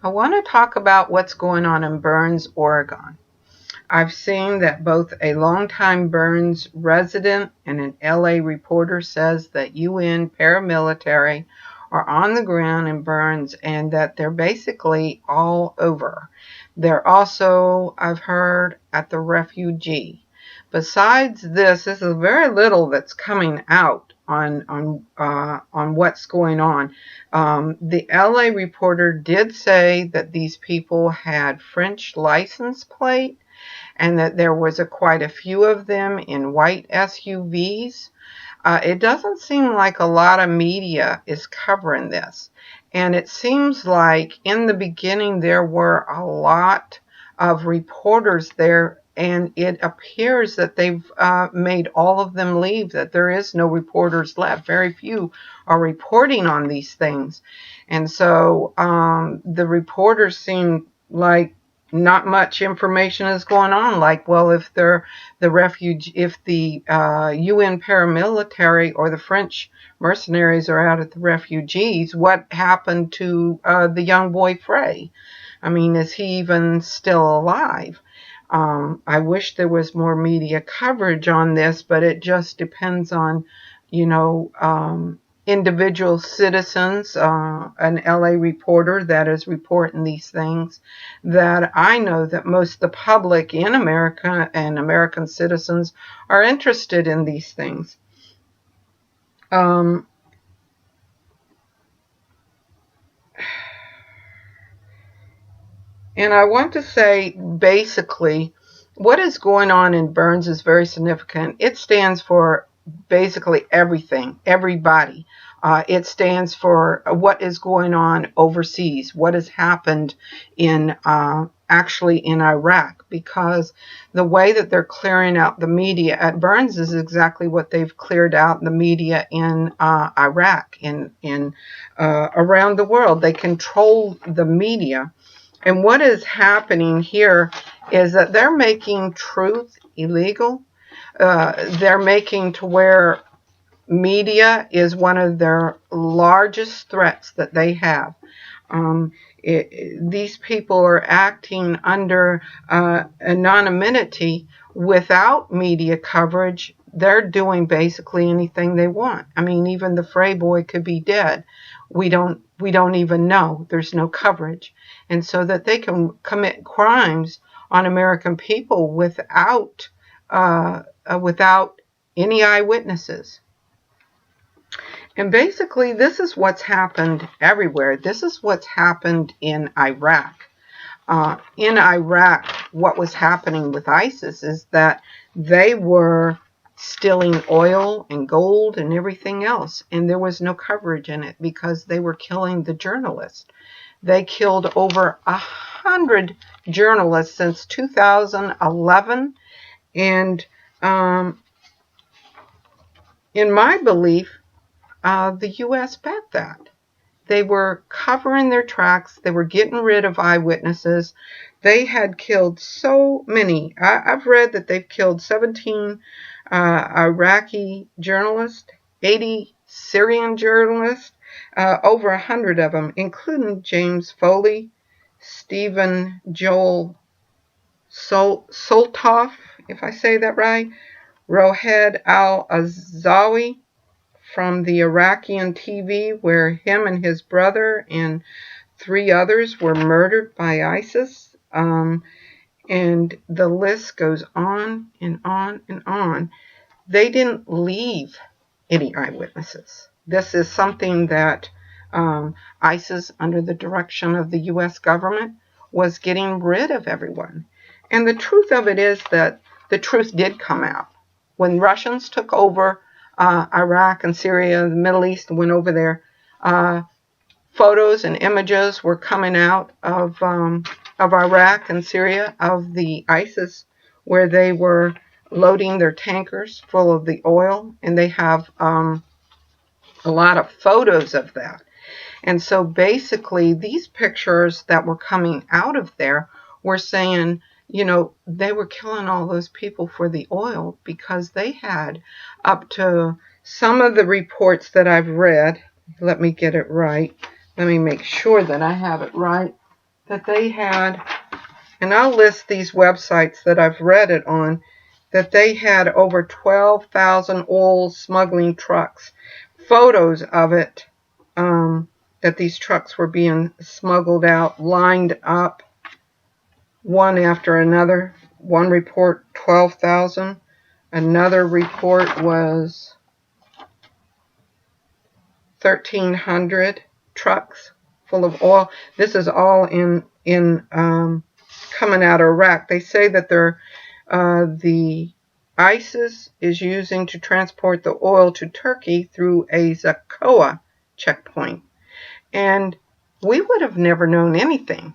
I want to talk about what's going on in Burns, Oregon. I've seen that both a longtime Burns resident and an LA reporter says that UN paramilitary are on the ground in Burns and that they're basically all over. They're also, I've heard, at the refugee. Besides this is very little that's coming out on what's going on. The LA reporter did say that these people had French license plate and that there was quite a few of them in white SUVs. It doesn't seem like a lot of media is covering this. And it seems like in the beginning there were a lot of reporters there, and it appears that they've made all of them leave, that there is no reporters left. Very few are reporting on these things. And so the reporters seem like not much information is going on. Like, well, if they're if the UN paramilitary or the French mercenaries are out at the refugees, what happened to the young boy Frey? I mean, is he even still alive? I wish there was more media coverage on this, but it just depends on, individual citizens, an LA reporter that is reporting these things, that I know that most of the public in America and American citizens are interested in these things. And I want to say, basically, what is going on in Burns is very significant. It stands for basically everything, everybody. It stands for what is going on overseas, what has happened in actually in Iraq, because the way that they're clearing out the media at Burns is exactly what they've cleared out the media in Iraq, in around the world. They control the media. And what is happening here is that they're making truth illegal. They're making to where media is one of their largest threats that they have. These people are acting under anonymity without media coverage. They're doing basically anything they want. I mean, even the Frey boy could be dead. We don't even know. There's no coverage. And so that they can commit crimes on American people without any eyewitnesses. And basically, this is what's happened everywhere. This is what's happened in Iraq. In Iraq, what was happening with ISIS is that they were stealing oil and gold and everything else, and there was no coverage in it because they were killing the journalists. They killed over 100 journalists since 2011, and in my belief, the U.S. backed that. They were covering their tracks. They were getting rid of eyewitnesses. They had killed so many. I've read that they've killed 17 Iraqi journalists, 80 Syrian journalists, over 100 of them, including James Foley, Stephen Joel Soltoff, if I say that right, Rohed al-Azawi from the Iraqi TV, where him and his brother and 3 others were murdered by ISIS. And the list goes on and on and on. They didn't leave any eyewitnesses. This is something that ISIS, under the direction of the U.S. government, was getting rid of everyone. And the truth of it is that the truth did come out. When Russians took over Iraq and Syria, the Middle East, went over there, photos and images were coming out of Iraq and Syria, of the ISIS, where they were loading their tankers full of the oil, and they have a lot of photos of that. And so basically these pictures that were coming out of there were saying, they were killing all those people for the oil, because they had up to some of the reports that I've read. Let me get it right. Let me make sure that I have it right. that they had, and I'll list these websites that I've read it on, that they had over 12,000 oil smuggling trucks. Photos of it, that these trucks were being smuggled out, lined up, one after another. One report, 12,000. Another report was 1,300 trucks full of oil. This is all in coming out of Iraq. They say that the ISIS is using to transport the oil to Turkey through a Zakoa checkpoint. And we would have never known anything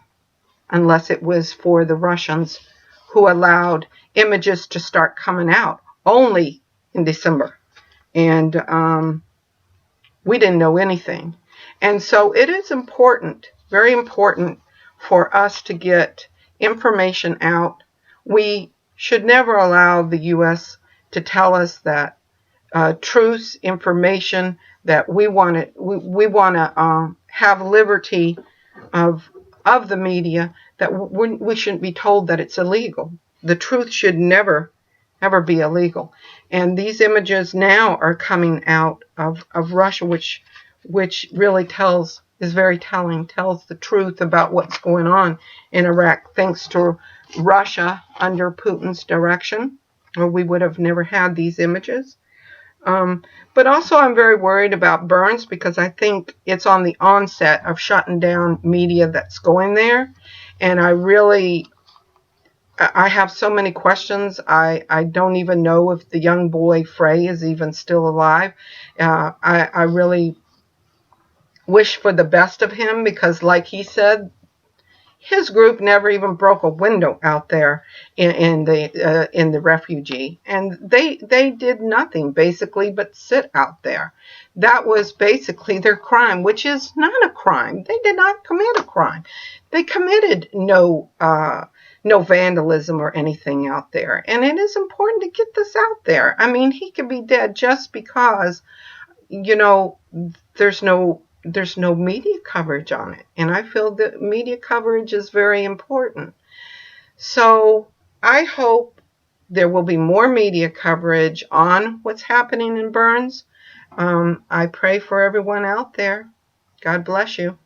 unless it was for the Russians, who allowed images to start coming out only in December. And we didn't know anything. And so it is important, very important, for us to get information out. We should never allow the U.S. to tell us that truth, information, that we want to have liberty of the media, that we shouldn't be told that it's illegal. The truth should never, ever be illegal. And these images now are coming out of Russia, which really is very telling, tells the truth about what's going on in Iraq, thanks to Russia under Putin's direction, or we would have never had these images. But also I'm very worried about Burns, because I think it's on the onset of shutting down media that's going there. And I have so many questions. I don't even know if the young boy Frey is even still alive. I really wish for the best of him, because like he said, his group never even broke a window out there in the refugee, and they did nothing basically but sit out there. That was basically their crime, which is not a crime. They did not commit a crime. They committed no vandalism or anything out there, and it is important to get this out there. I mean, he could be dead just because, there's no media coverage on it. And I feel that media coverage is very important. So I hope there will be more media coverage on what's happening in Burns. I pray for everyone out there. God bless you.